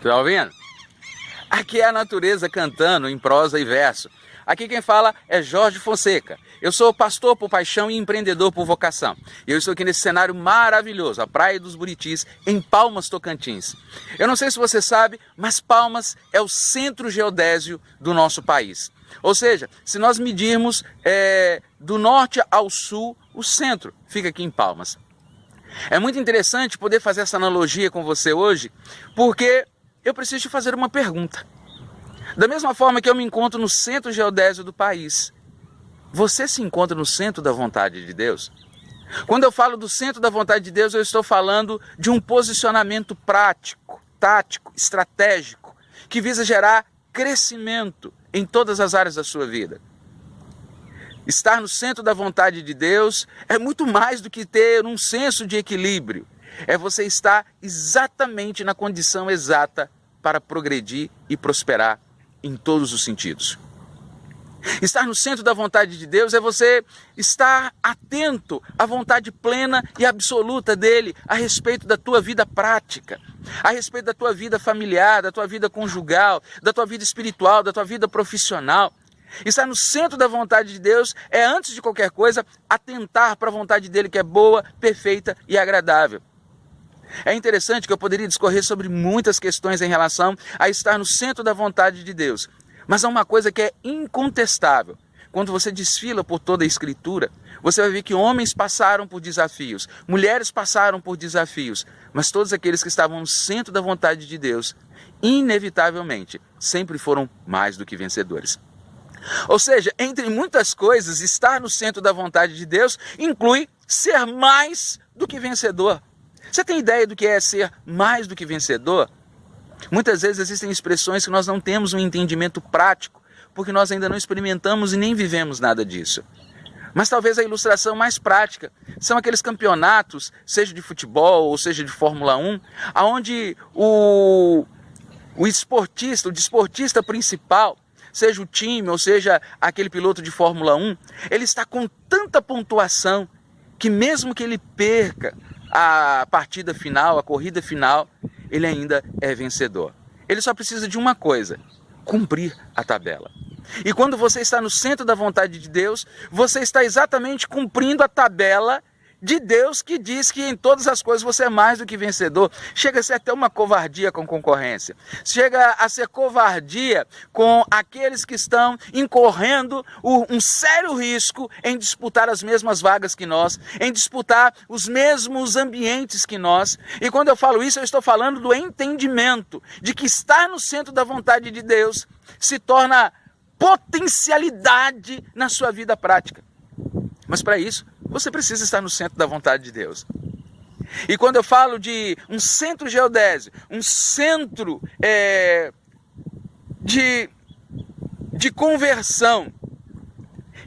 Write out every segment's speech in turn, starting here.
Tá ouvindo? Aqui é a natureza cantando em prosa e verso. Aqui quem fala é Jorge Fonseca. Eu sou pastor por paixão e empreendedor por vocação. E eu estou aqui nesse cenário maravilhoso, a Praia dos Buritis, em Palmas, Tocantins. Eu não sei se você sabe, mas Palmas é o centro geodésio do nosso país. Ou seja, se nós medirmos do norte ao sul, o centro fica aqui em Palmas. É muito interessante poder fazer essa analogia com você hoje, porque eu preciso te fazer uma pergunta. Da mesma forma que eu me encontro no centro geodésio do país, você se encontra no centro da vontade de Deus? Quando eu falo do centro da vontade de Deus, eu estou falando de um posicionamento prático, tático, estratégico, que visa gerar crescimento em todas as áreas da sua vida. Estar no centro da vontade de Deus é muito mais do que ter um senso de equilíbrio. É você estar exatamente na condição exata para progredir e prosperar em todos os sentidos. Estar no centro da vontade de Deus é você estar atento à vontade plena e absoluta dele a respeito da tua vida prática, a respeito da tua vida familiar, da tua vida conjugal, da tua vida espiritual, da tua vida profissional. Estar no centro da vontade de Deus é, antes de qualquer coisa, atentar para a vontade dele que é boa, perfeita e agradável. É interessante que eu poderia discorrer sobre muitas questões em relação a estar no centro da vontade de Deus. Mas há uma coisa que é incontestável. Quando você desfila por toda a Escritura, você vai ver que homens passaram por desafios, mulheres passaram por desafios, mas todos aqueles que estavam no centro da vontade de Deus, inevitavelmente, sempre foram mais do que vencedores. Ou seja, entre muitas coisas, estar no centro da vontade de Deus inclui ser mais do que vencedor. Você tem ideia do que é ser mais do que vencedor? Muitas vezes existem expressões que nós não temos um entendimento prático, porque nós ainda não experimentamos e nem vivemos nada disso. Mas talvez a ilustração mais prática são aqueles campeonatos, seja de futebol ou seja de Fórmula 1, onde o desportista principal, seja o time ou seja aquele piloto de Fórmula 1, ele está com tanta pontuação que mesmo que ele perca a partida final, a corrida final, ele ainda é vencedor. Ele só precisa de uma coisa: cumprir a tabela. E quando você está no centro da vontade de Deus, você está exatamente cumprindo a tabela de Deus, que diz que em todas as coisas você é mais do que vencedor. Chega a ser até uma covardia com concorrência. Chega a ser covardia com aqueles que estão incorrendo um sério risco em disputar as mesmas vagas que nós, em disputar os mesmos ambientes que nós. E quando eu falo isso, eu estou falando do entendimento de que estar no centro da vontade de Deus se torna potencialidade na sua vida prática. Mas para isso, você precisa estar no centro da vontade de Deus. E quando eu falo de um centro geodésio, um centro de conversão,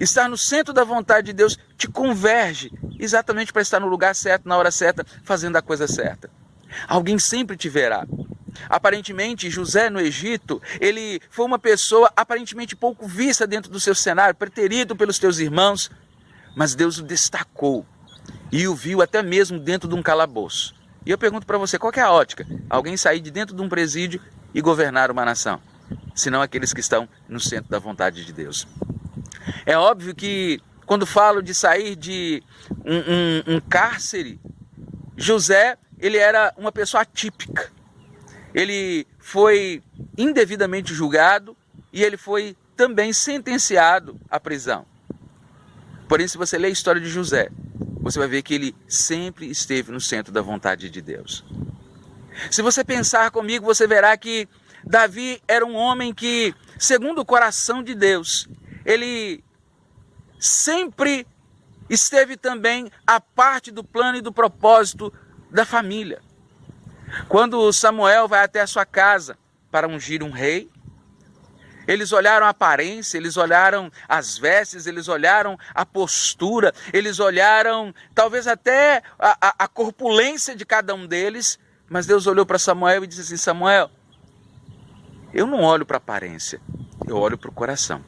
estar no centro da vontade de Deus te converge exatamente para estar no lugar certo, na hora certa, fazendo a coisa certa. Alguém sempre te verá. Aparentemente, José no Egito, ele foi uma pessoa aparentemente pouco vista dentro do seu cenário, preterido pelos teus irmãos, mas Deus o destacou e o viu até mesmo dentro de um calabouço. E eu pergunto para você, qual que é a ótica? Alguém sair de dentro de um presídio e governar uma nação, senão aqueles que estão no centro da vontade de Deus. É óbvio que quando falo de sair de um cárcere, José, ele era uma pessoa atípica. Ele foi indevidamente julgado e ele foi também sentenciado à prisão. Porém, se você ler a história de José, você vai ver que ele sempre esteve no centro da vontade de Deus. Se você pensar comigo, você verá que Davi era um homem que, segundo o coração de Deus, ele sempre esteve também à parte do plano e do propósito da família. Quando Samuel vai até a sua casa para ungir um rei, eles olharam a aparência, eles olharam as vestes, eles olharam a postura, eles olharam talvez até a corpulência de cada um deles, mas Deus olhou para Samuel e disse assim: Samuel, eu não olho para a aparência, eu olho para o coração.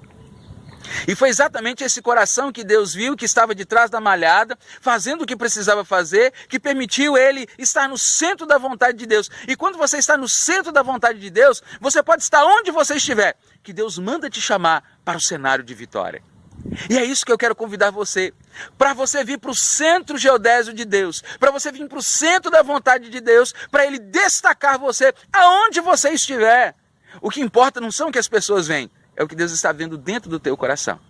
E foi exatamente esse coração que Deus viu, que estava de trás da malhada, fazendo o que precisava fazer, que permitiu ele estar no centro da vontade de Deus. E quando você está no centro da vontade de Deus, você pode estar onde você estiver, que Deus manda te chamar para o cenário de vitória. E é isso que eu quero convidar você, para você vir para o centro geodésio de Deus, para você vir para o centro da vontade de Deus, para Ele destacar você aonde você estiver. O que importa não são o que as pessoas veem, é o que Deus está vendo dentro do teu coração.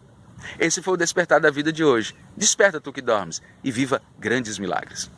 Esse foi o despertar da vida de hoje. Desperta tu que dormes e viva grandes milagres.